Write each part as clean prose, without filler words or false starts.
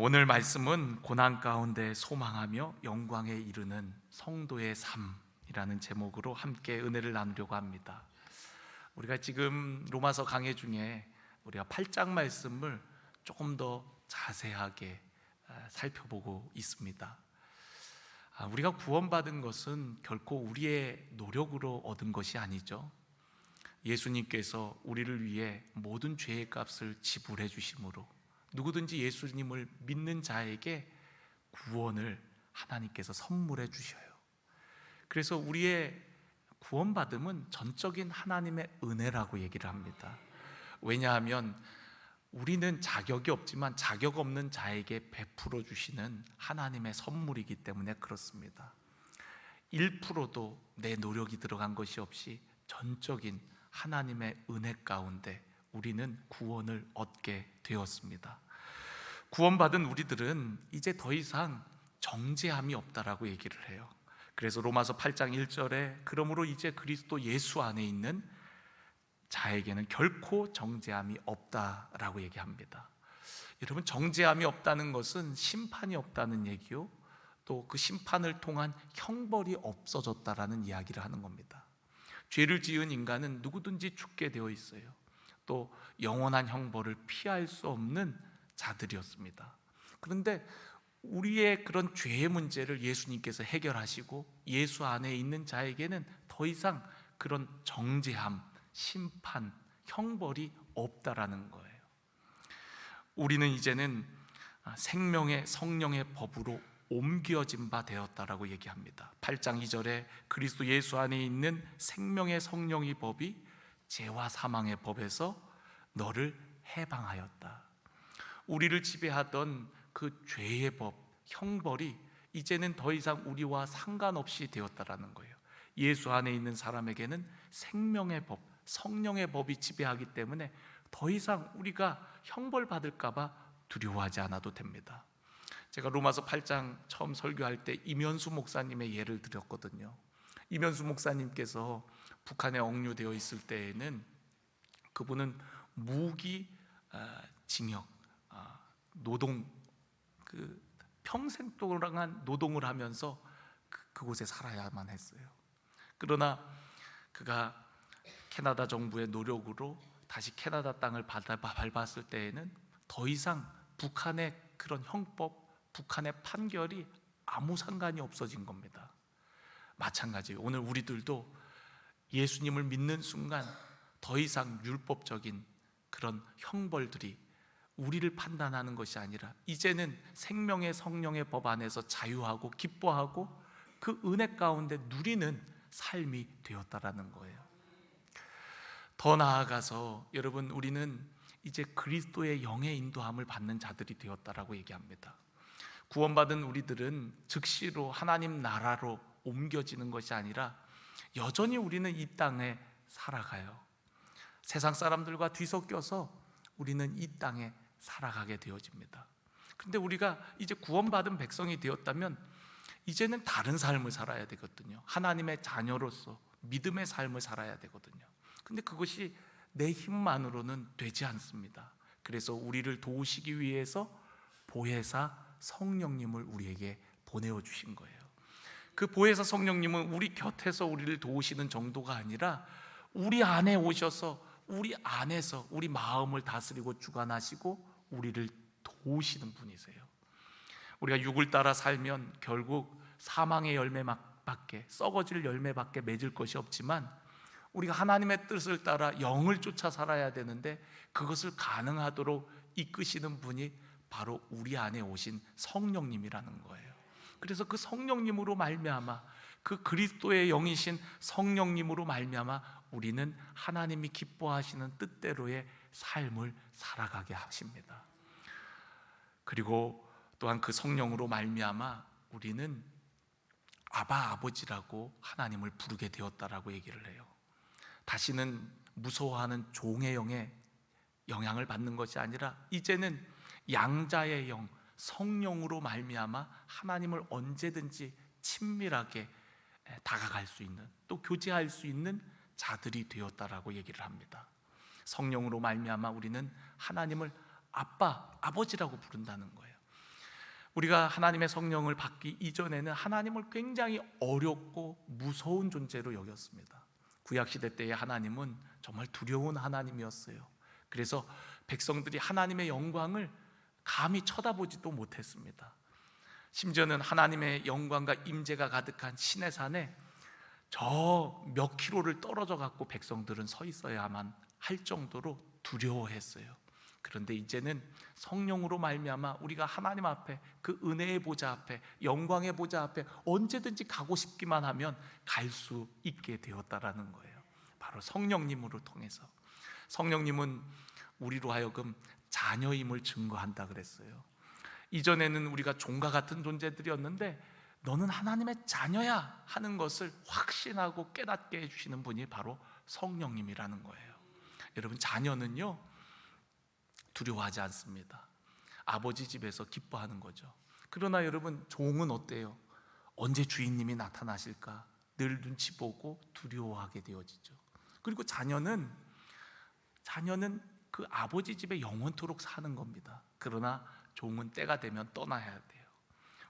오늘 말씀은 고난 가운데 소망하며 영광에 이르는 성도의 삶이라는 제목으로 함께 은혜를 나누려고 합니다. 우리가 지금 로마서 강해 중에 우리가 8장 말씀을 조금 더 자세하게 살펴보고 있습니다. 우리가 구원받은 것은 결코 우리의 노력으로 얻은 것이 아니죠. 예수님께서 우리를 위해 모든 죄의 값을 지불해 주심으로 누구든지 예수님을 믿는 자에게 구원을 하나님께서 선물해 주셔요. 그래서 우리의 구원받음은 전적인 하나님의 은혜라고 얘기를 합니다. 왜냐하면 우리는 자격이 없지만 자격 없는 자에게 베풀어 주시는 하나님의 선물이기 때문에 그렇습니다. 1%도 내 노력이 들어간 것이 없이 전적인 하나님의 은혜 가운데 우리는 구원을 얻게 되었습니다. 구원받은 우리들은 이제 더 이상 정죄함이 없다라고 얘기를 해요. 그래서 로마서 8장 1절에 그러므로 이제 그리스도 예수 안에 있는 자에게는 결코 정죄함이 없다라고 얘기합니다. 여러분, 정죄함이 없다는 것은 심판이 없다는 얘기요, 또 그 심판을 통한 형벌이 없어졌다라는 이야기를 하는 겁니다. 죄를 지은 인간은 누구든지 죽게 되어 있어요. 또 영원한 형벌을 피할 수 없는 자들이었습니다. 그런데 우리의 그런 죄의 문제를 예수님께서 해결하시고 예수 안에 있는 자에게는 더 이상 그런 정죄함, 심판, 형벌이 없다라는 거예요. 우리는 이제는 생명의 성령의 법으로 옮겨진 바 되었다라고 얘기합니다. 8장 2절에 그리스도 예수 안에 있는 생명의 성령의 법이 죄와 사망의 법에서 너를 해방하였다. 우리를 지배하던 그 죄의 법, 형벌이 이제는 더 이상 우리와 상관없이 되었다라는 거예요. 예수 안에 있는 사람에게는 생명의 법, 성령의 법이 지배하기 때문에 더 이상 우리가 형벌 받을까 봐 두려워하지 않아도 됩니다. 제가 로마서 8장 처음 설교할 때 이면수 목사님의 예를 드렸거든요. 이면수 목사님께서 북한에 억류되어 있을 때에는 그분은 무기 징역, 노동, 평생 동안 노동을 하면서 그곳에 살아야만 했어요. 그러나 그가 캐나다 정부의 노력으로 다시 캐나다 땅을 밟았을 때에는 더 이상 북한의 그런 형법, 북한의 판결이 아무 상관이 없어진 겁니다. 마찬가지예요. 오늘 우리들도 예수님을 믿는 순간 더 이상 율법적인 그런 형벌들이 우리를 판단하는 것이 아니라 이제는 생명의 성령의 법 안에서 자유하고 기뻐하고 그 은혜 가운데 누리는 삶이 되었다라는 거예요. 더 나아가서 여러분, 우리는 이제 그리스도의 영의 인도함을 받는 자들이 되었다라고 얘기합니다. 구원받은 우리들은 즉시로 하나님 나라로 옮겨지는 것이 아니라 여전히 우리는 이 땅에 살아가요. 세상 사람들과 뒤섞여서 우리는 이 땅에 살아가게 되어집니다. 그런데 우리가 이제 구원받은 백성이 되었다면 이제는 다른 삶을 살아야 되거든요. 하나님의 자녀로서 믿음의 삶을 살아야 되거든요. 근데 그것이 내 힘만으로는 되지 않습니다. 그래서 우리를 도우시기 위해서 보혜사 성령님을 우리에게 보내어 주신 거예요. 그 보혜사 성령님은 우리 곁에서 우리를 도우시는 정도가 아니라 우리 안에 오셔서 우리 안에서 우리 마음을 다스리고 주관하시고 우리를 도우시는 분이세요. 우리가 육을 따라 살면 결국 사망의 열매밖에, 썩어질 열매밖에 맺을 것이 없지만 우리가 하나님의 뜻을 따라 영을 쫓아 살아야 되는데 그것을 가능하도록 이끄시는 분이 바로 우리 안에 오신 성령님이라는 거예요. 그래서 그 성령님으로 말미암아, 그 그리스도의 영이신 성령님으로 말미암아 우리는 하나님이 기뻐하시는 뜻대로의 삶을 살아가게 하십니다. 그리고 또한 그 성령으로 말미암아 우리는 아바 아버지라고 하나님을 부르게 되었다라고 얘기를 해요. 다시는 무서워하는 종의 영에 영향을 받는 것이 아니라 이제는 양자의 영, 성령으로 말미암아 하나님을 언제든지 친밀하게 다가갈 수 있는, 또 교제할 수 있는 자들이 되었다라고 얘기를 합니다. 성령으로 말미암아 우리는 하나님을 아빠, 아버지라고 부른다는 거예요. 우리가 하나님의 성령을 받기 이전에는 하나님을 굉장히 어렵고 무서운 존재로 여겼습니다. 구약시대 때의 하나님은 정말 두려운 하나님이었어요. 그래서 백성들이 하나님의 영광을 감히 쳐다보지도 못했습니다. 심지어는 하나님의 영광과 임재가 가득한 시내산에 저 몇 킬로를 떨어져 갖고 백성들은 서 있어야만 할 정도로 두려워했어요. 그런데 이제는 성령으로 말미암아 우리가 하나님 앞에, 그 은혜의 보좌 앞에, 영광의 보좌 앞에 언제든지 가고 싶기만 하면 갈 수 있게 되었다라는 거예요. 바로 성령님으로 통해서. 성령님은 우리로 하여금 자녀임을 증거한다 그랬어요. 이전에는 우리가 종과 같은 존재들이었는데 너는 하나님의 자녀야 하는 것을 확신하고 깨닫게 해주시는 분이 바로 성령님이라는 거예요. 여러분, 자녀는요 두려워하지 않습니다. 아버지 집에서 기뻐하는 거죠. 그러나 여러분, 종은 어때요? 언제 주인님이 나타나실까 늘 눈치 보고 두려워하게 되어지죠. 그리고 자녀는 그 아버지 집에 영원토록 사는 겁니다. 그러나 종은 때가 되면 떠나야 돼요.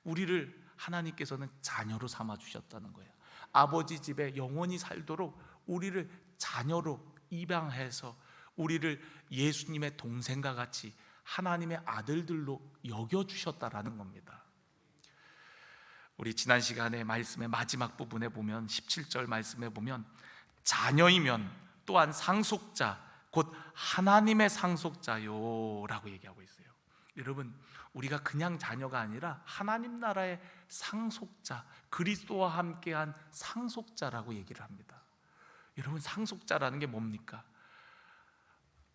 우리를 하나님께서는 자녀로 삼아 주셨다는 거예요. 아버지 집에 영원히 살도록 우리를 자녀로 입양해서 우리를 예수님의 동생과 같이 하나님의 아들들로 여겨주셨다라는 겁니다. 우리 지난 시간에 말씀의 마지막 부분에 보면 17절 말씀에 보면 자녀이면 또한 상속자 곧 하나님의 상속자요 라고 얘기하고 있어요. 여러분, 우리가 그냥 자녀가 아니라 하나님 나라의 상속자, 그리스도와 함께한 상속자라고 얘기를 합니다. 여러분, 상속자라는 게 뭡니까?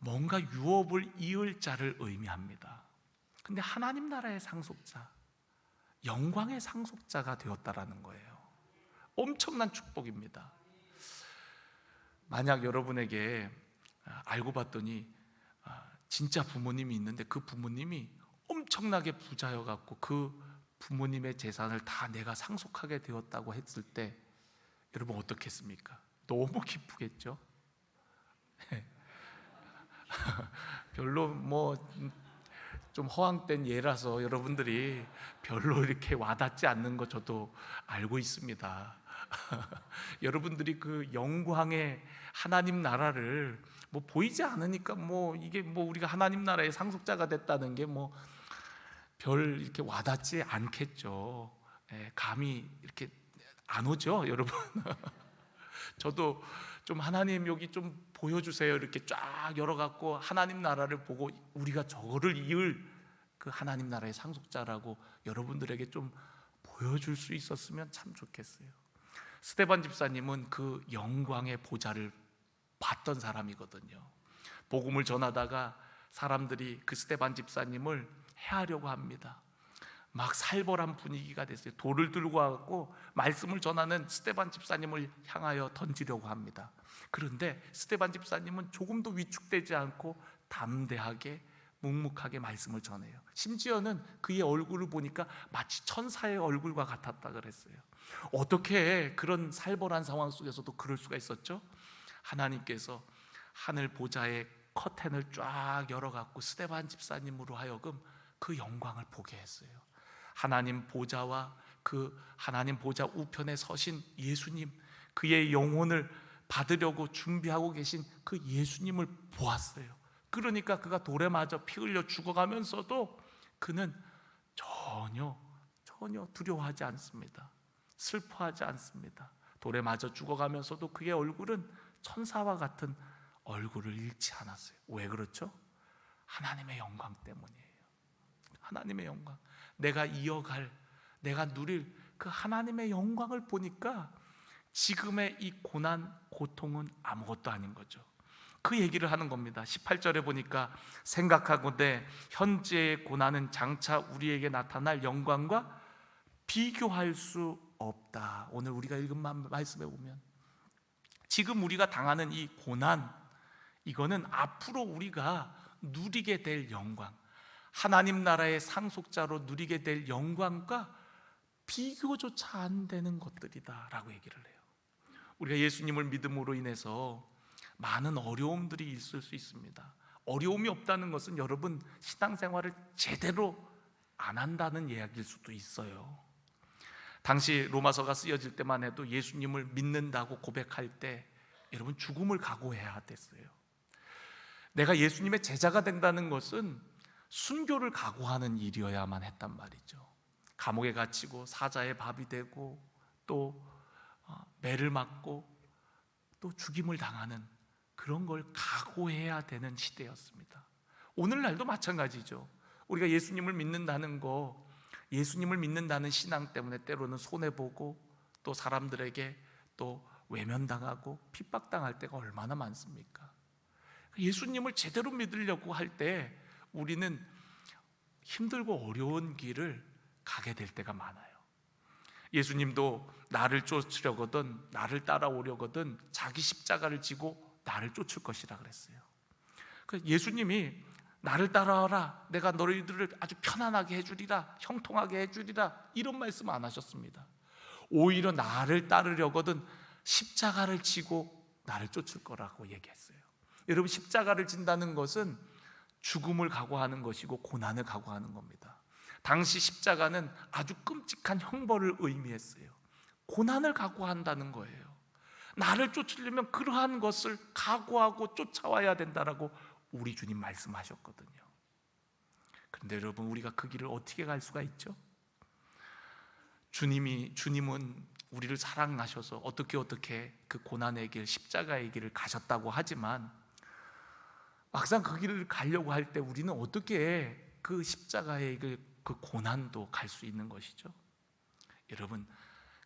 뭔가 유업을 이을 자를 의미합니다. 근데 하나님 나라의 상속자, 영광의 상속자가 되었다라는 거예요. 엄청난 축복입니다. 만약 여러분에게 알고 봤더니 진짜 부모님이 있는데 그 부모님이 엄청나게 부자여 갖고 그 부모님의 재산을 다 내가 상속하게 되었다고 했을 때 여러분 어떻겠습니까? 너무 기쁘겠죠? 별로 좀 허황된 예라서 여러분들이 별로 이렇게 와닿지 않는 거 저도 알고 있습니다. 여러분들이 그 영광의 하나님 나라를 보이지 않으니까 이게 우리가 하나님 나라의 상속자가 됐다는 게 별 이렇게 와닿지 않겠죠. 감이 이렇게 안 오죠, 여러분. 저도 좀 하나님 여기 좀 보여주세요 이렇게 쫙 열어갖고 하나님 나라를 보고 우리가 저거를 이을 그 하나님 나라의 상속자라고 여러분들에게 좀 보여줄 수 있었으면 참 좋겠어요. 스데반 집사님은 그 영광의 보좌를 봤던 사람이거든요. 복음을 전하다가 사람들이 그 스데반 집사님을 해하려고 합니다. 막 살벌한 분위기가 됐어요. 돌을 들고 와서 말씀을 전하는 스데반 집사님을 향하여 던지려고 합니다. 그런데 스데반 집사님은 조금도 위축되지 않고 담대하게 묵묵하게 말씀을 전해요. 심지어는 그의 얼굴을 보니까 마치 천사의 얼굴과 같았다 그랬어요. 어떻게 그런 살벌한 상황 속에서도 그럴 수가 있었죠? 하나님께서 하늘 보좌의 커튼을 쫙 열어갖고 스데반 집사님으로 하여금 그 영광을 보게 했어요. 하나님 보좌와 그 하나님 보좌 우편에 서신 예수님, 그의 영혼을 받으려고 준비하고 계신 그 예수님을 보았어요. 그러니까 그가 돌에 맞아 피 흘려 죽어가면서도 그는 전혀 두려워하지 않습니다. 슬퍼하지 않습니다. 돌에 맞아 죽어가면서도 그의 얼굴은 천사와 같은 얼굴을 잃지 않았어요. 왜 그렇죠? 하나님의 영광 때문이에요. 하나님의 영광, 내가 이어갈, 내가 누릴 그 하나님의 영광을 보니까 지금의 이 고난, 고통은 아무것도 아닌 거죠. 그 얘기를 하는 겁니다. 18절에 보니까 생각하건대 현재의 고난은 장차 우리에게 나타날 영광과 비교할 수 없다. 오늘 우리가 읽은 말씀에 보면 지금 우리가 당하는 이 고난, 이거는 앞으로 우리가 누리게 될 영광, 하나님 나라의 상속자로 누리게 될 영광과 비교조차 안 되는 것들이다 라고 얘기를 해요. 우리가 예수님을 믿음으로 인해서 많은 어려움들이 있을 수 있습니다. 어려움이 없다는 것은 여러분 신앙생활을 제대로 안 한다는 이야기일 수도 있어요. 당시 로마서가 쓰여질 때만 해도 예수님을 믿는다고 고백할 때 여러분 죽음을 각오해야 됐어요. 내가 예수님의 제자가 된다는 것은 순교를 각오하는 일이어야만 했단 말이죠. 감옥에 갇히고 사자의 밥이 되고 또 매를 맞고 또 죽임을 당하는 그런 걸 각오해야 되는 시대였습니다. 오늘날도 마찬가지죠. 우리가 예수님을 믿는다는 거, 예수님을 믿는다는 신앙 때문에 때로는 손해보고 또 사람들에게 또 외면당하고 핍박당할 때가 얼마나 많습니까? 예수님을 제대로 믿으려고 할 때 우리는 힘들고 어려운 길을 가게 될 때가 많아요. 예수님도 나를 쫓으려거든, 나를 따라오려거든 자기 십자가를 지고 나를 쫓을 것이라 그랬어요. 예수님이 나를 따라와라, 내가 너희들을 아주 편안하게 해주리라, 형통하게 해주리라, 이런 말씀 안 하셨습니다. 오히려 나를 따르려거든 십자가를 지고 나를 쫓을 거라고 얘기했어요. 여러분, 십자가를 진다는 것은 죽음을 각오하는 것이고 고난을 각오하는 겁니다. 당시 십자가는 아주 끔찍한 형벌을 의미했어요. 고난을 각오한다는 거예요. 나를 쫓으려면 그러한 것을 각오하고 쫓아와야 된다라고 우리 주님 말씀하셨거든요. 그런데 여러분, 우리가 그 길을 어떻게 갈 수가 있죠? 주님은 우리를 사랑하셔서 어떻게 그 고난의 길, 십자가의 길을 가셨다고 하지만 막상 그 길을 가려고 할 때 우리는 어떻게 그 십자가의 길, 그 고난도 갈 수 있는 것이죠? 여러분,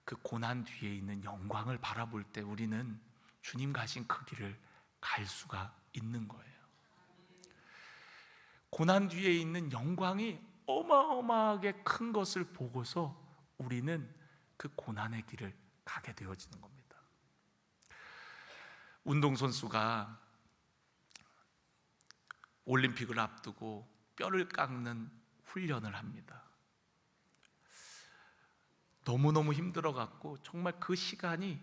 그 고난 뒤에 있는 영광을 바라볼 때 우리는 주님 가신 그 길을 갈 수가 있는 거예요. 고난 뒤에 있는 영광이 어마어마하게 큰 것을 보고서 우리는 그 고난의 길을 가게 되어지는 겁니다. 운동선수가 올림픽을 앞두고 뼈를 깎는 훈련을 합니다. 너무너무 힘들어갖고 정말 그 시간이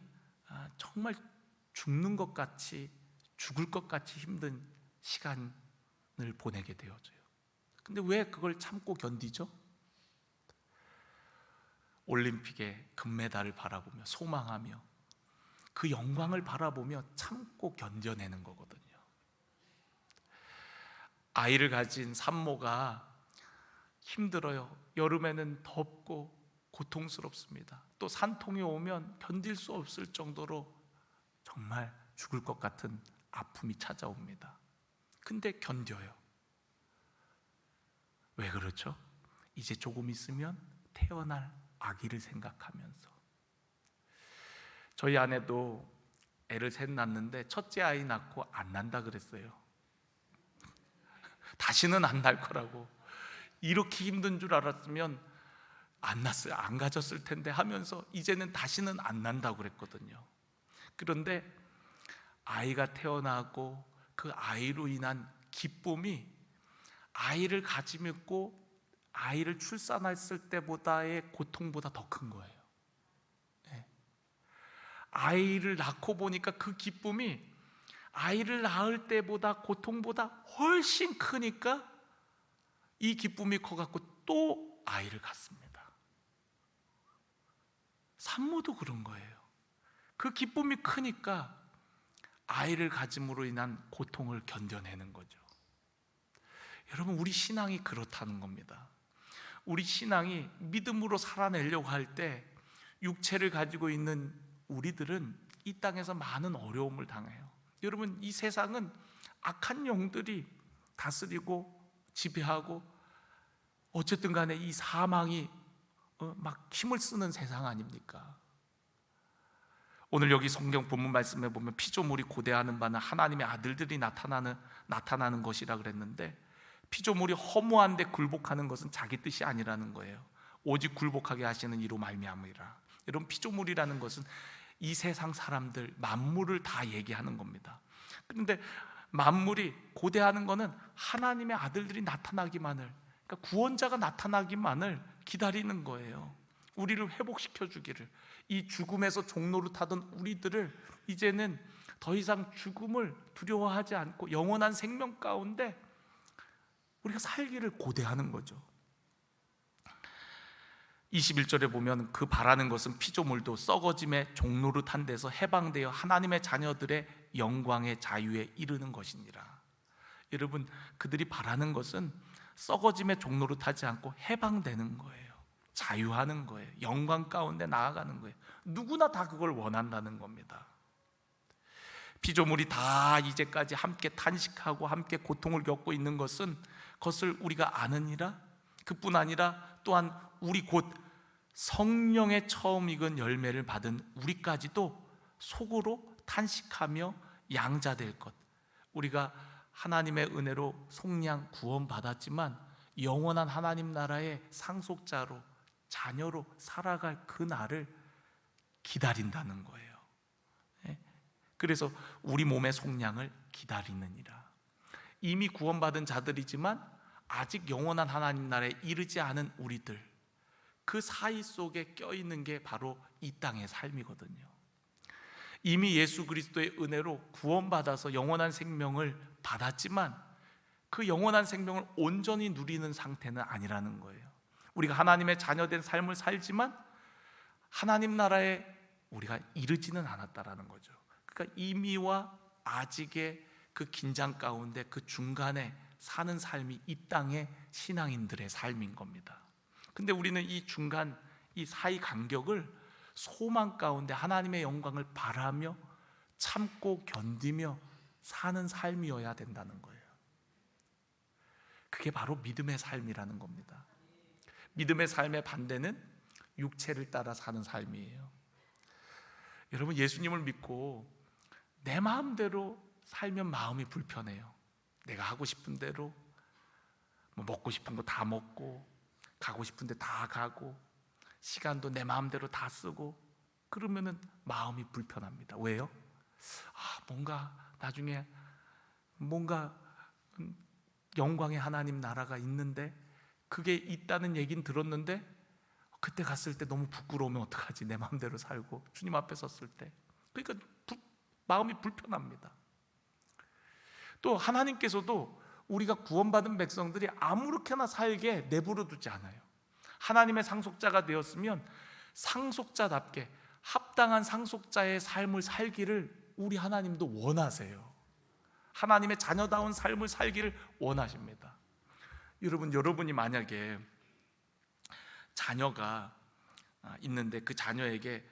정말 죽는 것 같이, 죽을 것 같이 힘든 시간을 보내게 되어져요. 근데 왜 그걸 참고 견디죠? 올림픽의 금메달을 바라보며 소망하며 그 영광을 바라보며 참고 견뎌내는 거거든요. 아이를 가진 산모가 힘들어요. 여름에는 덥고 고통스럽습니다. 또 산통이 오면 견딜 수 없을 정도로 정말 죽을 것 같은 아픔이 찾아옵니다. 근데 견뎌요. 왜 그렇죠? 이제 조금 있으면 태어날 아기를 생각하면서. 저희 아내도 애를 셋 낳았는데 첫째 아이 낳고 안 난다 그랬어요. 다시는 안 날 거라고. 이렇게 힘든 줄 알았으면 안 났어요. 안 가졌을 텐데 하면서 이제는 다시는 안 난다고 그랬거든요. 그런데 아이가 태어나고 그 아이로 인한 기쁨이 아이를 가지고 아이를 출산했을 때보다의 고통보다 더 큰 거예요. 네. 아이를 낳고 보니까 그 기쁨이 아이를 낳을 때보다 고통보다 훨씬 크니까 이 기쁨이 커갖고 또 아이를 갖습니다. 산모도 그런 거예요. 그 기쁨이 크니까 아이를 가짐으로 인한 고통을 견뎌내는 거죠. 여러분, 우리 신앙이 그렇다는 겁니다. 우리 신앙이 믿음으로 살아내려고 할 때 육체를 가지고 있는 우리들은 이 땅에서 많은 어려움을 당해요. 여러분, 이 세상은 악한 영들이 다스리고 지배하고 어쨌든 간에 이 사망이 막 힘을 쓰는 세상 아닙니까? 오늘 여기 성경 본문 말씀에 보면 피조물이 고대하는 바는 하나님의 아들들이 나타나는 것이라 그랬는데, 피조물이 허무한데 굴복하는 것은 자기 뜻이 아니라는 거예요. 오직 굴복하게 하시는 이로 말미암으리라. 여러분, 피조물이라는 것은 이 세상 사람들, 만물을 다 얘기하는 겁니다. 그런데 만물이 고대하는 것은 하나님의 아들들이 나타나기만을, 그러니까 구원자가 나타나기만을 기다리는 거예요. 우리를 회복시켜 주기를. 이 죽음에서 종로를 타던 우리들을 이제는 더 이상 죽음을 두려워하지 않고 영원한 생명 가운데 우리가 살기를 고대하는 거죠. 21절에 보면 그 바라는 것은 피조물도 썩어짐의 종노릇한 데서 해방되어 하나님의 자녀들의 영광의 자유에 이르는 것이니라. 여러분, 그들이 바라는 것은 썩어짐의 종노릇하지 않고 해방되는 거예요. 자유하는 거예요. 영광 가운데 나아가는 거예요. 누구나 다 그걸 원한다는 겁니다. 피조물이 다 이제까지 함께 탄식하고 함께 고통을 겪고 있는 것은 그것을 우리가 아느니라. 그뿐 아니라 또한 우리 곧 성령의 처음 익은 열매를 받은 우리까지도 속으로 탄식하며 양자될 것, 우리가 하나님의 은혜로 속량 구원받았지만 영원한 하나님 나라의 상속자로, 자녀로 살아갈 그 날을 기다린다는 거예요. 그래서 우리 몸의 속량을 기다리느니라. 이미 구원받은 자들이지만 아직 영원한 하나님 나라에 이르지 않은 우리들, 그 사이 속에 껴있는 게 바로 이 땅의 삶이거든요. 이미 예수 그리스도의 은혜로 구원받아서 영원한 생명을 받았지만 그 영원한 생명을 온전히 누리는 상태는 아니라는 거예요. 우리가 하나님의 자녀된 삶을 살지만 하나님 나라에 우리가 이르지는 않았다라는 거죠. 그러니까 이미와 아직의 그 긴장 가운데 그 중간에 사는 삶이 이 땅의 신앙인들의 삶인 겁니다. 근데 우리는 이 중간, 이 사이 간격을 소망 가운데 하나님의 영광을 바라며 참고 견디며 사는 삶이어야 된다는 거예요. 그게 바로 믿음의 삶이라는 겁니다. 믿음의 삶의 반대는 육체를 따라 사는 삶이에요. 여러분, 예수님을 믿고 내 마음대로 살면 마음이 불편해요. 내가 하고 싶은 대로 먹고 싶은 거 다 먹고 가고 싶은 데 다 가고 시간도 내 마음대로 다 쓰고 그러면은 마음이 불편합니다. 왜요? 뭔가 나중에 뭔가 영광의 하나님 나라가 있는데 그게 있다는 얘기는 들었는데 그때 갔을 때 너무 부끄러우면 어떡하지? 내 마음대로 살고 주님 앞에 섰을 때. 그러니까 마음이 불편합니다. 또 하나님께서도 우리가 구원받은 백성들이 아무렇게나 살게 내버려 두지 않아요. 하나님의 상속자가 되었으면 상속자답게 합당한 상속자의 삶을 살기를 우리 하나님도 원하세요. 하나님의 자녀다운 삶을 살기를 원하십니다. 여러분이 만약에 자녀가 있는데 그 자녀에게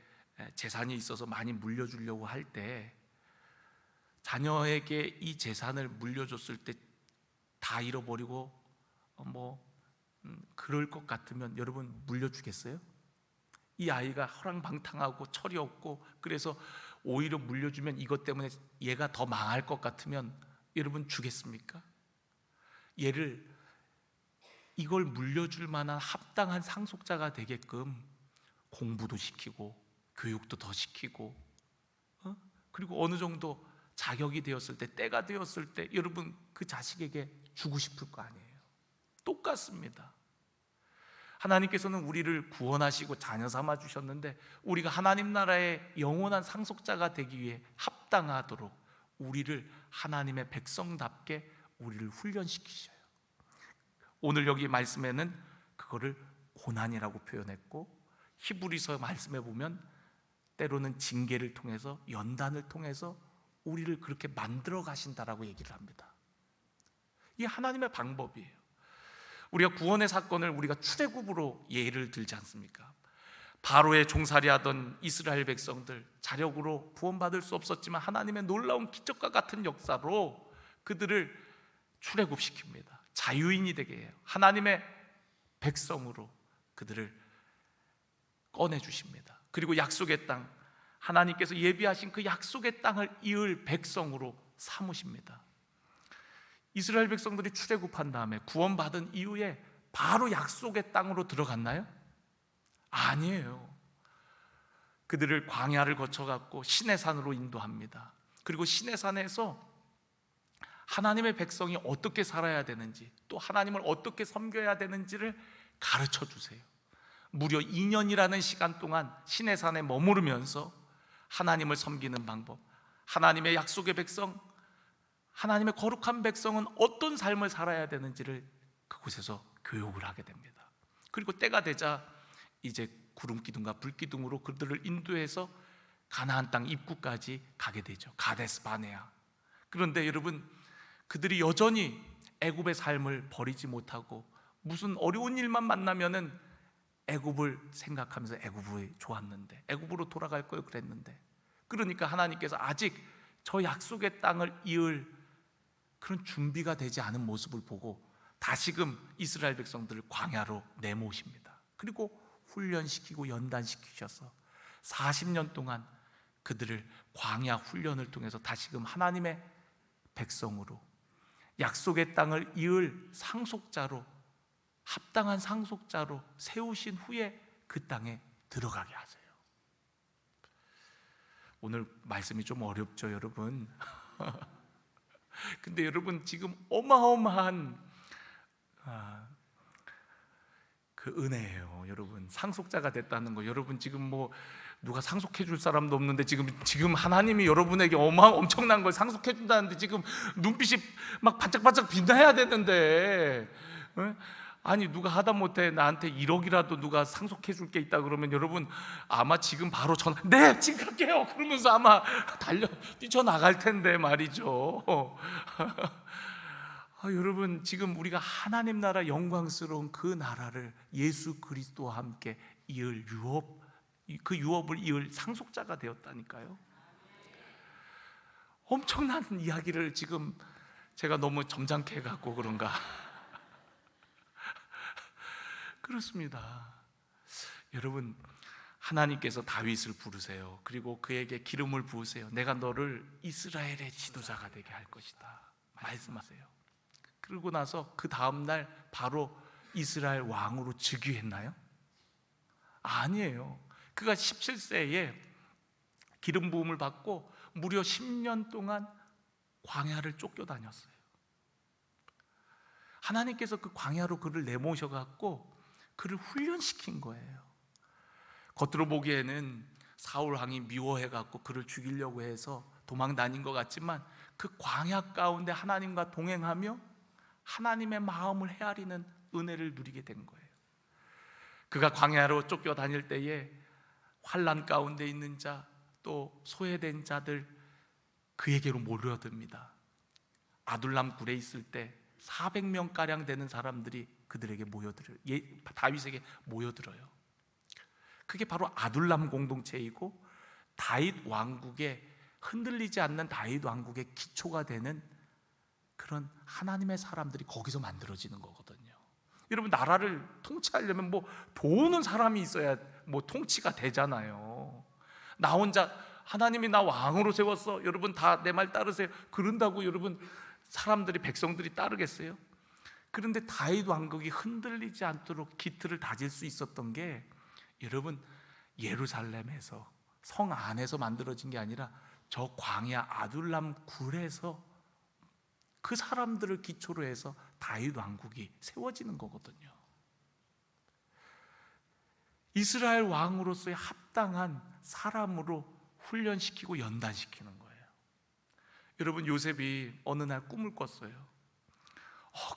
재산이 있어서 많이 물려주려고 할 때 자녀에게 이 재산을 물려줬을 때 다 잃어버리고 그럴 것 같으면 여러분 물려주겠어요? 이 아이가 허랑방탕하고 철이 없고 그래서 오히려 물려주면 이것 때문에 얘가 더 망할 것 같으면 여러분 주겠습니까? 얘를 이걸 물려줄 만한 합당한 상속자가 되게끔 공부도 시키고 교육도 더 시키고 그리고 어느 정도 자격이 되었을 때, 때가 되었을 때 여러분 그 자식에게 주고 싶을 거 아니에요. 똑같습니다. 하나님께서는 우리를 구원하시고 자녀 삼아 주셨는데 우리가 하나님 나라의 영원한 상속자가 되기 위해 합당하도록 우리를 하나님의 백성답게 우리를 훈련시키셔요. 오늘 여기 말씀에는 그거를 고난이라고 표현했고 히브리서 말씀에 보면 때로는 징계를 통해서 연단을 통해서 우리를 그렇게 만들어 가신다라고 얘기를 합니다. 이게 하나님의 방법이에요. 우리가 구원의 사건을 우리가 출애굽으로 예를 들지 않습니까? 바로의 종살이하던 이스라엘 백성들 자력으로 구원받을 수 없었지만 하나님의 놀라운 기적과 같은 역사로 그들을 출애굽시킵니다. 자유인이 되게 해요. 하나님의 백성으로 그들을 꺼내주십니다. 그리고 약속의 땅, 하나님께서 예비하신 그 약속의 땅을 이을 백성으로 삼으십니다. 이스라엘 백성들이 출애굽한 다음에 구원받은 이후에 바로 약속의 땅으로 들어갔나요? 아니에요. 그들을 광야를 거쳐갔고 시내산으로 인도합니다. 그리고 시내산에서 하나님의 백성이 어떻게 살아야 되는지 또 하나님을 어떻게 섬겨야 되는지를 가르쳐 주세요. 무려 2년이라는 시간 동안 시내산에 머무르면서 하나님을 섬기는 방법, 하나님의 약속의 백성, 하나님의 거룩한 백성은 어떤 삶을 살아야 되는지를 그곳에서 교육을 하게 됩니다. 그리고 때가 되자 이제 구름 기둥과 불 기둥으로 그들을 인도해서 가나안 땅 입구까지 가게 되죠. 가데스 바네아. 그런데 여러분, 그들이 여전히 애굽의 삶을 버리지 못하고 무슨 어려운 일만 만나면은 애굽을 생각하면서 애굽이 좋았는데, 애굽으로 돌아갈 걸 그랬는데, 그러니까 하나님께서 아직 저 약속의 땅을 이을 그런 준비가 되지 않은 모습을 보고 다시금 이스라엘 백성들을 광야로 내모십니다. 그리고 훈련시키고 연단시키셔서 40년 동안 그들을 광야 훈련을 통해서 다시금 하나님의 백성으로, 약속의 땅을 이을 상속자로, 합당한 상속자로 세우신 후에 그 땅에 들어가게 하세요. 오늘 말씀이 좀 어렵죠, 여러분? 근데 여러분, 지금 어마어마한 그 은혜예요. 여러분, 상속자가 됐다는 거. 여러분, 지금 뭐 누가 상속해 줄 사람도 없는데 지금 하나님이 여러분에게 엄청난 걸 상속해 준다는데 지금 눈빛이 막 반짝반짝 빛나야 되는데, 아니 누가 하다못해 나한테 1억이라도 누가 상속해 줄 게 있다 그러면 여러분 아마 지금 바로 전화, 네 지금 갈게요 그러면서 아마 뛰쳐나갈 텐데 말이죠. 여러분, 지금 우리가 하나님 나라 영광스러운 그 나라를 예수 그리스도와 함께 이을 유업, 그 유업을 이을 상속자가 되었다니까요. 엄청난 이야기를 지금 제가 너무 점잖게 해갖고 그런가? 그렇습니다. 여러분, 하나님께서 다윗을 부르세요. 그리고 그에게 기름을 부으세요. 내가 너를 이스라엘의 지도자가 되게 할 것이다 말씀하세요. 그러고 나서 그 다음날 바로 이스라엘 왕으로 즉위했나요? 아니에요. 그가 17세에 기름 부음을 받고 무려 10년 동안 광야를 쫓겨다녔어요. 하나님께서 그 광야로 그를 내모셔갖고 그를 훈련시킨 거예요. 겉으로 보기에는 사울 왕이 미워해갖고 그를 죽이려고 해서 도망 다닌 것 같지만 그 광야 가운데 하나님과 동행하며 하나님의 마음을 헤아리는 은혜를 누리게 된 거예요. 그가 광야로 쫓겨다닐 때에 환난 가운데 있는 자, 또 소외된 자들 그에게로 몰려듭니다. 아둘람 굴에 있을 때 400명 가량 되는 사람들이 그들에게 모여들어요. 다윗에게 모여들어요. 그게 바로 아둘람 공동체이고 다윗 왕국의, 흔들리지 않는 다윗 왕국의 기초가 되는 그런 하나님의 사람들이 거기서 만들어지는 거거든요. 여러분, 나라를 통치하려면 뭐 도우는 사람이 있어야 뭐 통치가 되잖아요. 나 혼자 하나님이 나 왕으로 세웠어, 여러분 다 내 말 따르세요, 그런다고 여러분 사람들이, 백성들이 따르겠어요? 그런데 다윗 왕국이 흔들리지 않도록 기틀을 다질 수 있었던 게 여러분 예루살렘에서, 성 안에서 만들어진 게 아니라 저 광야 아둘람 굴에서 그 사람들을 기초로 해서 다윗 왕국이 세워지는 거거든요. 이스라엘 왕으로서의 합당한 사람으로 훈련시키고 연단시키는 거예요. 여러분, 요셉이 어느 날 꿈을 꿨어요.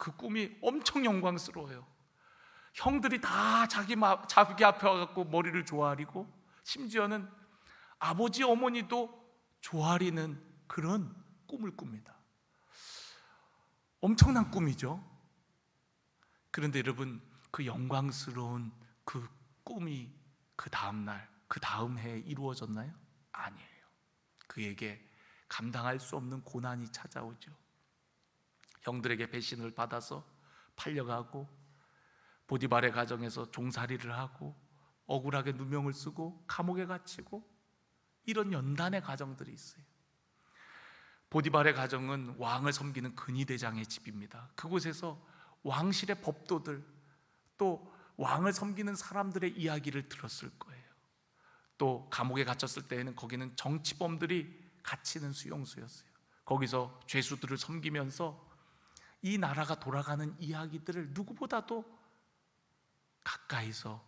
그 꿈이 엄청 영광스러워요. 형들이 다 자기 앞에 와갖고 머리를 조아리고 심지어는 아버지 어머니도 조아리는 그런 꿈을 꿉니다. 엄청난 꿈이죠. 그런데 여러분, 그 영광스러운 그 꿈이 그 다음날, 그 다음 해에 이루어졌나요? 아니에요. 그에게 감당할 수 없는 고난이 찾아오죠. 형들에게 배신을 받아서 팔려가고 보디발의 가정에서 종살이를 하고 억울하게 누명을 쓰고 감옥에 갇히고 이런 연단의 가정들이 있어요. 보디발의 가정은 왕을 섬기는 근위대장의 집입니다. 그곳에서 왕실의 법도들, 또 왕을 섬기는 사람들의 이야기를 들었을 거예요. 또 감옥에 갇혔을 때에는 거기는 정치범들이 갇히는 수용소였어요. 거기서 죄수들을 섬기면서 이 나라가 돌아가는 이야기들을 누구보다도 가까이서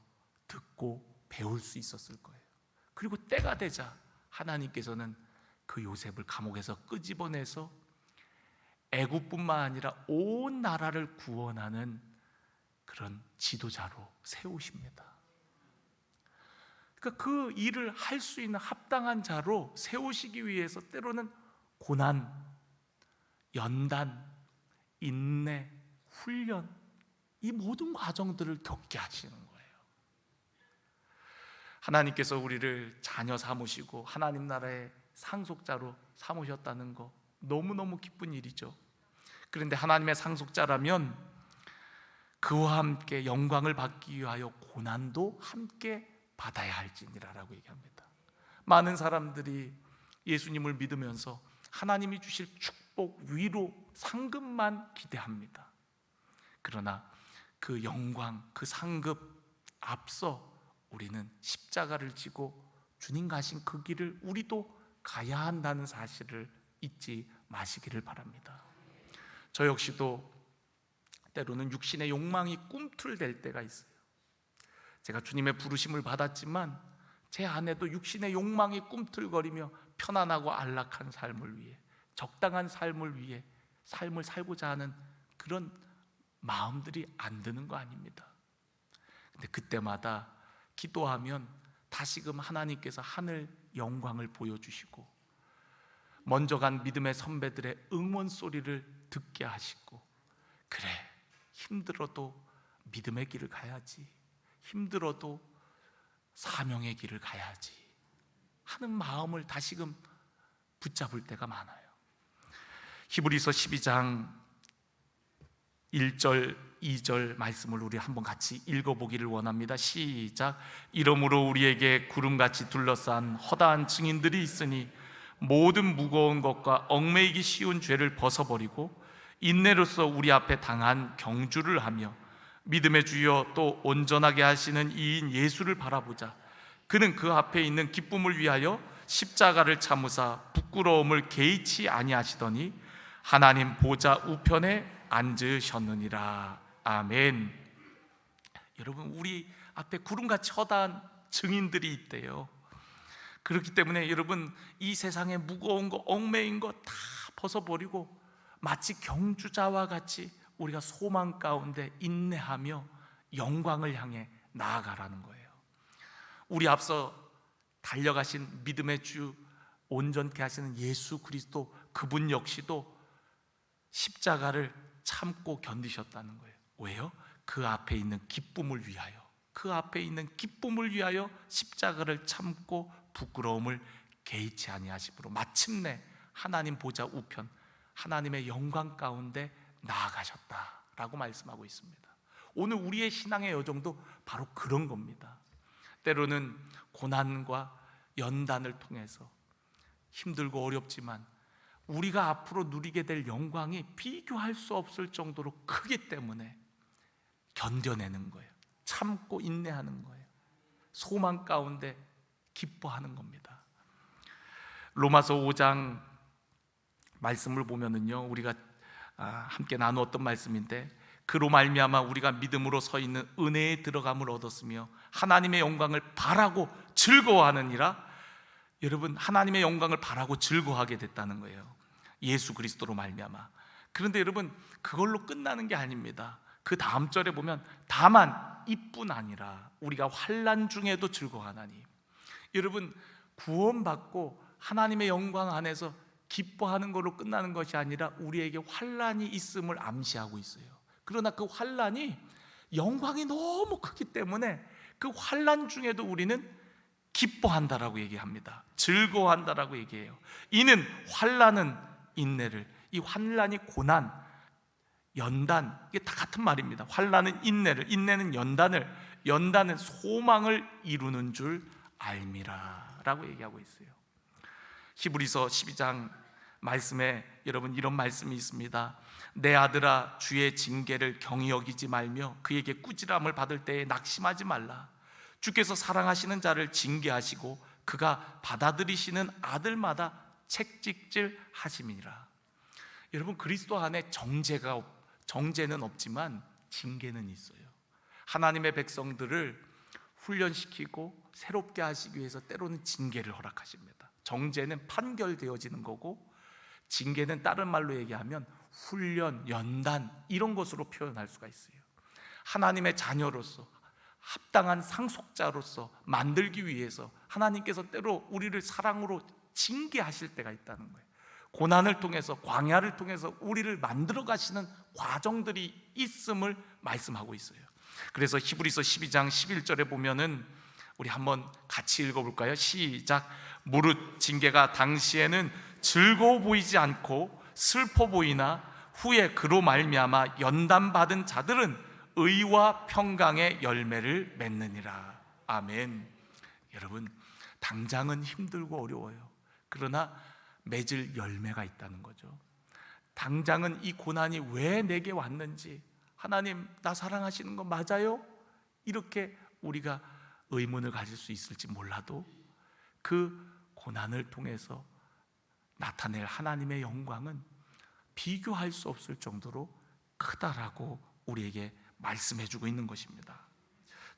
듣고 배울 수 있었을 거예요. 그리고 때가 되자 하나님께서는 그 요셉을 감옥에서 끄집어내서 애굽뿐만 아니라 온 나라를 구원하는 그런 지도자로 세우십니다. 그러니까 그 일을 할 수 있는 합당한 자로 세우시기 위해서 때로는 고난, 연단, 인내, 훈련, 이 모든 과정들을 겪게 하시는 거예요. 하나님께서 우리를 자녀 삼으시고 하나님 나라의 상속자로 삼으셨다는 거 너무너무 기쁜 일이죠. 그런데 하나님의 상속자라면 그와 함께 영광을 받기 위하여 고난도 함께 받아야 할지니라라고 얘기합니다. 많은 사람들이 예수님을 믿으면서 하나님이 주실 축복, 위로, 상급만 기대합니다. 그러나 그 영광, 그 상급 앞서 우리는 십자가를 지고 주님 가신 그 길을 우리도 가야 한다는 사실을 잊지 마시기를 바랍니다. 저 역시도 때로는 육신의 욕망이 꿈틀댈 때가 있어요. 제가 주님의 부르심을 받았지만 제 안에도 육신의 욕망이 꿈틀거리며 편안하고 안락한 삶을 위해, 적당한 삶을 위해 삶을 살고자 하는 그런 마음들이 안 드는 거 아닙니다. 근데 그때마다 기도하면 다시금 하나님께서 하늘 영광을 보여주시고 먼저 간 믿음의 선배들의 응원 소리를 듣게 하시고, 그래, 힘들어도 믿음의 길을 가야지, 힘들어도 사명의 길을 가야지 하는 마음을 다시금 붙잡을 때가 많아요. 히브리서 12장 1절 2절 말씀을 우리 한번 같이 읽어보기를 원합니다. 시작. 이러므로 우리에게 구름같이 둘러싼 허다한 증인들이 있으니 모든 무거운 것과 얽매이기 쉬운 죄를 벗어버리고 인내로서 우리 앞에 당한 경주를 하며 믿음의 주여 또 온전하게 하시는 이인 예수를 바라보자. 그는 그 앞에 있는 기쁨을 위하여 십자가를 참으사 부끄러움을 개의치 아니하시더니 하나님 보좌 우편에 앉으셨느니라. 아멘. 여러분, 우리 앞에 구름같이 허다한 증인들이 있대요. 그렇기 때문에 여러분, 이 세상에 무거운 거, 얽매인 거 다 벗어버리고 마치 경주자와 같이 우리가 소망 가운데 인내하며 영광을 향해 나아가라는 거예요. 우리 앞서 달려가신 믿음의 주, 온전케 하시는 예수 그리스도, 그분 역시도 십자가를 참고 견디셨다는 거예요. 왜요? 그 앞에 있는 기쁨을 위하여, 그 앞에 있는 기쁨을 위하여 십자가를 참고 부끄러움을 개의치 아니하심으로 마침내 하나님 보좌 우편, 하나님의 영광 가운데 나아가셨다라고 말씀하고 있습니다. 오늘 우리의 신앙의 여정도 바로 그런 겁니다. 때로는 고난과 연단을 통해서 힘들고 어렵지만 우리가 앞으로 누리게 될 영광이 비교할 수 없을 정도로 크기 때문에 견뎌내는 거예요. 참고 인내하는 거예요. 소망 가운데 기뻐하는 겁니다. 로마서 5장 말씀을 보면은요, 우리가 함께 나누었던 말씀인데, 그로 말미암아 우리가 믿음으로 서 있는 은혜에 들어감을 얻었으며 하나님의 영광을 바라고 즐거워하느니라. 여러분, 하나님의 영광을 바라고 즐거워하게 됐다는 거예요. 예수 그리스도로 말미암아. 그런데 여러분, 그걸로 끝나는 게 아닙니다. 그 다음 절에 보면 다만 이뿐 아니라 우리가 환난 중에도 즐거워하나니. 여러분, 구원받고 하나님의 영광 안에서 기뻐하는 걸로 끝나는 것이 아니라 우리에게 환난이 있음을 암시하고 있어요. 그러나 그 환난이 영광이 너무 크기 때문에 그 환난 중에도 우리는 기뻐한다라고 얘기합니다. 즐거워한다라고 얘기해요. 이는 환난은 인내를, 이 환난이 고난, 연단, 이게 다 같은 말입니다. 환난은 인내를, 인내는 연단을, 연단은 소망을 이루는 줄 알미라 라고 얘기하고 있어요. 히브리서 12장 말씀에 여러분 이런 말씀이 있습니다. 내 아들아, 주의 징계를 경히 여기지 말며 그에게 꾸지람을 받을 때에 낙심하지 말라. 주께서 사랑하시는 자를 징계하시고 그가 받아들이시는 아들마다 책찍질 하심이니라. 여러분, 그리스도 안에 정죄는 없지만 징계는 있어요. 하나님의 백성들을 훈련시키고 새롭게 하시기 위해서 때로는 징계를 허락하십니다. 정죄는 판결되어지는 거고, 징계는 다른 말로 얘기하면 훈련, 연단, 이런 것으로 표현할 수가 있어요. 하나님의 자녀로서, 합당한 상속자로서 만들기 위해서 하나님께서 때로 우리를 사랑으로 징계하실 때가 있다는 거예요. 고난을 통해서, 광야를 통해서 우리를 만들어 가시는 과정들이 있음을 말씀하고 있어요. 그래서 히브리서 12장 11절에 보면은 우리 한번 같이 읽어볼까요? 시작. 무릇 징계가 당시에는 즐거워 보이지 않고 슬퍼 보이나 후에 그로 말미암아 연단받은 자들은 의와 평강의 열매를 맺느니라. 아멘. 여러분, 당장은 힘들고 어려워요. 그러나 맺을 열매가 있다는 거죠. 당장은 이 고난이 왜 내게 왔는지, 하나님 나 사랑하시는 거 맞아요? 이렇게 우리가 의문을 가질 수 있을지 몰라도 그 고난을 통해서 나타낼 하나님의 영광은 비교할 수 없을 정도로 크다라고 우리에게 말씀해주고 있는 것입니다.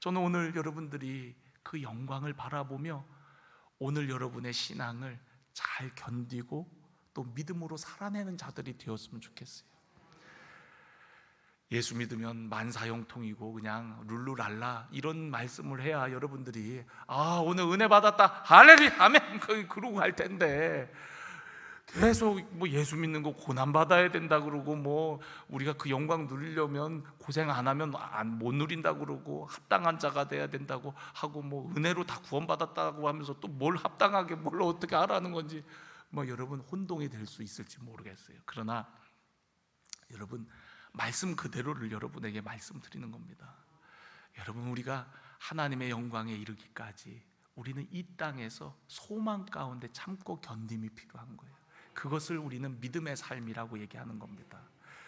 저는 오늘 여러분들이 그 영광을 바라보며 오늘 여러분의 신앙을 잘 견디고 또 믿음으로 살아내는 자들이 되었으면 좋겠어요. 예수 믿으면 만사형통이고 그냥 룰루랄라 이런 말씀을 해야 여러분들이 오늘 은혜 받았다 할렐루야 아멘 그러고 갈 텐데, 계속 뭐 예수 믿는 거 고난 받아야 된다 그러고 뭐 우리가 그 영광 누리려면 고생 안 하면 못 누린다 그러고 합당한 자가 돼야 된다고 하고 뭐 은혜로 다 구원받았다고 하면서 또 뭘 합당하게 뭘 어떻게 하라는 건지 뭐 여러분 혼동이 될 수 있을지 모르겠어요. 그러나 여러분, 말씀 그대로를 여러분에게 말씀드리는 겁니다. 여러분, 우리가 하나님의 영광에 이르기까지 우리는 이 땅에서 소망 가운데 참고 견딤이 필요한 거예요. 그것을 우리는 믿음의 삶이라고 얘기하는 겁니다.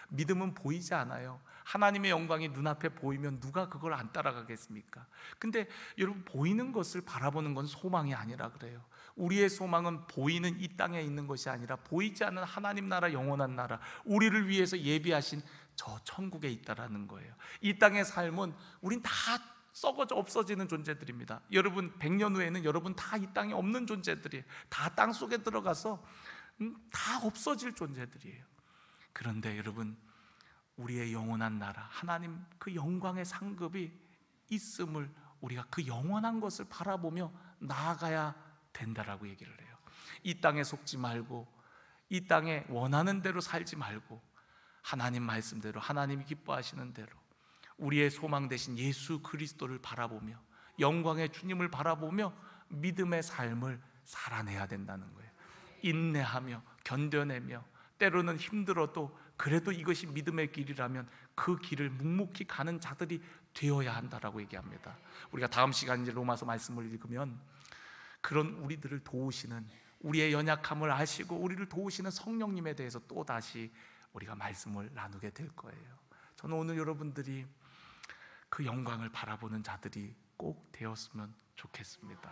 믿음은 보이지 않아요. 하나님의 영광이 눈앞에 보이면 누가 그걸 안 따라가겠습니까? 근데 여러분, 보이는 것을 바라보는 건 소망이 아니라 그래요. 우리의 소망은 보이는 이 땅에 있는 것이 아니라 보이지 않는 하나님 나라, 영원한 나라, 우리를 위해서 예비하신 저 천국에 있다라는 거예요. 이 땅의 삶은 우린 다 썩어져 없어지는 존재들입니다. 여러분 100년 후에는 여러분 다 이 땅에 없는 존재들이에요. 다 땅 속에 들어가서 다 없어질 존재들이에요. 그런데 여러분, 우리의 영원한 나라, 하나님 그 영광의 상급이 있음을 우리가 그 영원한 것을 바라보며 나아가야 된다라고 얘기를 해요. 이 땅에 속지 말고 이 땅에 원하는 대로 살지 말고 하나님 말씀대로, 하나님이 기뻐하시는 대로 우리의 소망 되신 예수 그리스도를 바라보며 영광의 주님을 바라보며 믿음의 삶을 살아내야 된다는 거예요. 인내하며 견뎌내며 때로는 힘들어도 그래도 이것이 믿음의 길이라면 그 길을 묵묵히 가는 자들이 되어야 한다라고 얘기합니다. 우리가 다음 시간 이제 로마서 말씀을 읽으면 그런 우리들을 도우시는, 우리의 연약함을 아시고 우리를 도우시는 성령님에 대해서 또 다시 우리가 말씀을 나누게 될 거예요. 저는 오늘 여러분들이 그 영광을 바라보는 자들이 꼭 되었으면 좋겠습니다.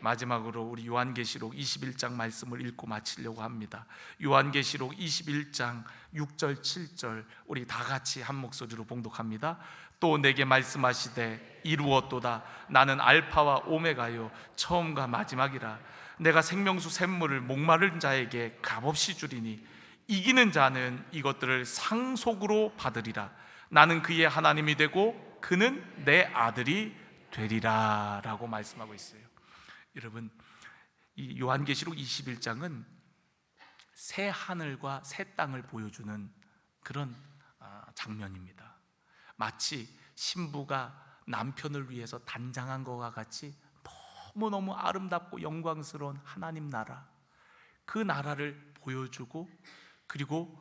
마지막으로 우리 요한계시록 21장 말씀을 읽고 마치려고 합니다. 요한계시록 21장 6절 7절 우리 다 같이 한 목소리로 봉독합니다. 또 내게 말씀하시되 이루었도다. 나는 알파와 오메가요 처음과 마지막이라. 내가 생명수 샘물을 목마른 자에게 값없이 주리니 이기는 자는 이것들을 상속으로 받으리라. 나는 그의 하나님이 되고 그는 내 아들이 되리라 라고 말씀하고 있어요. 여러분, 이 요한계시록 21장은 새 하늘과 새 땅을 보여주는 그런 장면입니다. 마치 신부가 남편을 위해서 단장한 것과 같이 너무너무 아름답고 영광스러운 하나님 나라, 그 나라를 보여주고 그리고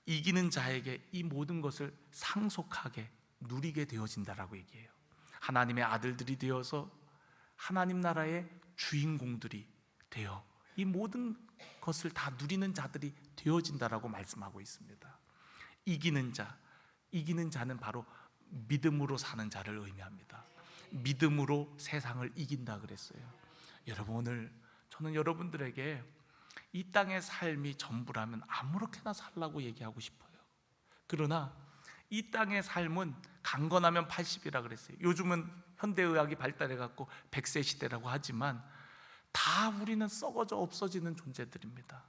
이기는 자에게 이 모든 것을 상속하게 누리게 되어진다라고 얘기해요. 하나님의 아들들이 되어서 하나님 나라의 주인공들이 되어 이 모든 것을 다 누리는 자들이 되어진다라고 말씀하고 있습니다. 이기는 자, 이기는 자는 바로 믿음으로 사는 자를 의미합니다. 믿음으로 세상을 이긴다 그랬어요. 여러분, 오늘 저는 여러분들에게 이 땅의 삶이 전부라면 아무렇게나 살라고 얘기하고 싶어요. 그러나 이 땅의 삶은 강건하면 80이라 그랬어요. 요즘은 현대의학이 발달해갖고 100세 시대라고 하지만 다 우리는 썩어져 없어지는 존재들입니다.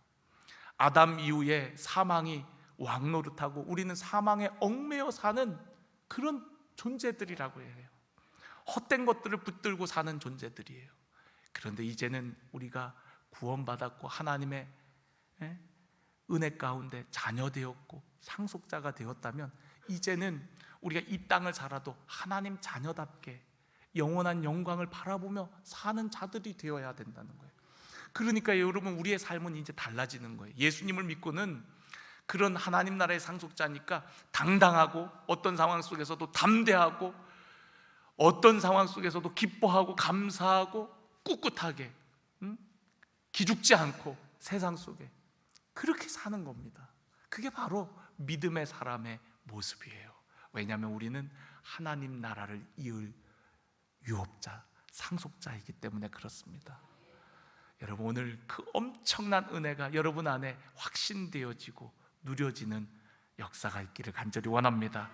아담 이후에 사망이 왕노릇하고 우리는 사망에 얽매여 사는 그런 존재들이라고 해요. 헛된 것들을 붙들고 사는 존재들이에요. 그런데 이제는 우리가 구원받았고 하나님의 은혜 가운데 자녀 되었고 상속자가 되었다면 이제는 우리가 이 땅을 살아도 하나님 자녀답게 영원한 영광을 바라보며 사는 자들이 되어야 된다는 거예요. 그러니까 여러분, 우리의 삶은 이제 달라지는 거예요. 예수님을 믿고는 그런 하나님 나라의 상속자니까 당당하고, 어떤 상황 속에서도 담대하고, 어떤 상황 속에서도 기뻐하고 감사하고 꿋꿋하게 기죽지 않고 세상 속에 그렇게 사는 겁니다. 그게 바로 믿음의 사람의 모습이에요. 왜냐하면 우리는 하나님 나라를 이을 유업자, 상속자이기 때문에 그렇습니다. 여러분, 오늘 그 엄청난 은혜가 여러분 안에 확신되어지고 누려지는 역사가 있기를 간절히 원합니다.